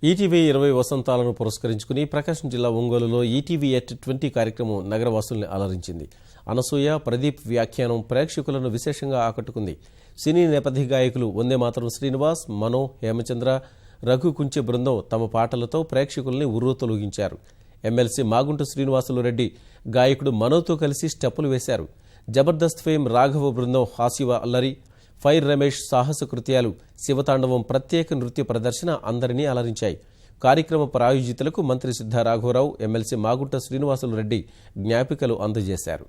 ETV 20 వసంతాలను పురస్కరించుకుని ప్రకాశం జిల్లా ఒంగోలులో ఈటీవీ ఎట్ 20 కార్యక్రమం నగరవాసుల్ని అలరించింది. అనసూయ, ప్రదీప్ వ్యాఖ్యానం ప్రేక్షకులను విశేషంగా ఆకట్టుకుంది. సినీ నేపథ్య గాయకులు వందేమాతరం శ్రీనివాస్, మనో, హేమచంద్ర, రఘు కుంచె బృందం తమ పాటలతో ప్రేక్షకుల్ని ఉర్రూతలూగించారు. ఎమ్మెల్సీ మాగుంట శ్రీనివాసులు రెడ్డి గాయకుడు మనోతో కలిసి స్టెప్పులు వేశారు. జబర్దస్త్ ఫేమ్ రాఘవ బృందం హాస్య అల్లరి, ఫైర్ రమేష్ సాహస కృత్యాలు, శివతాండవం ప్రత్యేక నృత్య ప్రదర్శన అందరినీ అలరించాయి. కార్యక్రమ ప్రాయోజితులకు మంత్రి సిద్ధా రాఘవరావు, ఎమ్మెల్సీ మాగుంట శ్రీనివాసులు రెడ్డి జ్ఞాపికలు అందజేశారు.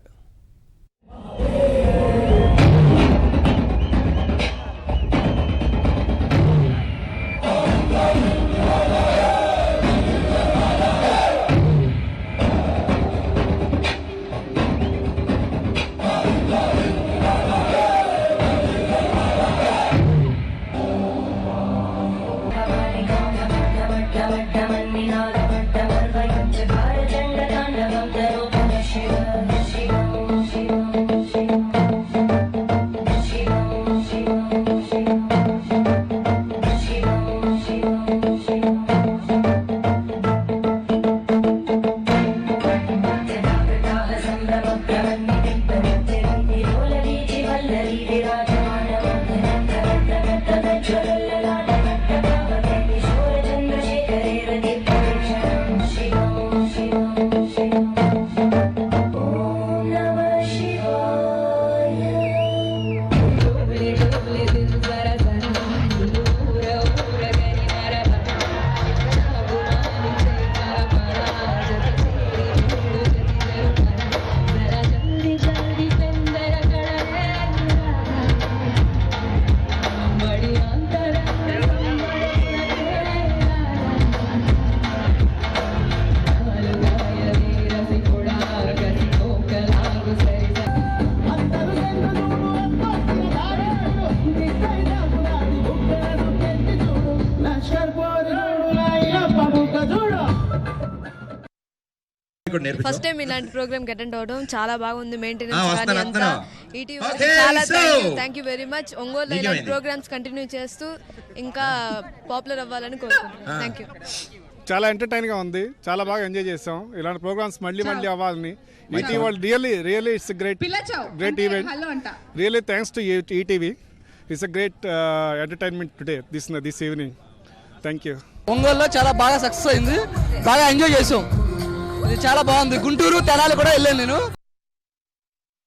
ఫస్ట్ టైం ఇలాంటి ప్రోగ్రామ్ అటెండ్ అవడం చాలా బాగుంది. మెయింటెనెన్స్ కానీ అంతా ఈటీవీ చాలా thank you very much. Ongole ఇలాంటి ప్రోగ్రామ్స్ కంటిన్యూ చేస్తూ ఇంకా పాపులర్ అవ్వాలని కోరుకుంటున్నాను. Thank you. చాలా ఎంటర్టైన్ గా ఉంది, చాలా బాగా ఎంజాయ్ చేసాం. ఇలాంటి ప్రోగ్రామ్స్ మళ్ళీ అవ్వాలని. ఈటీవీ వాళ్ళు really it's great event. Really thanks to ETV. It's a great entertainment today this evening. Thank you. ఒంగోలులో చాలా బాగా సక్సెస్ అయింది, బాగా ఎంజాయ్ చేసాం. ఇది చాలా బాగుంది. గుంటూరు, తెనాలి కూడా వెళ్ళాను నేను.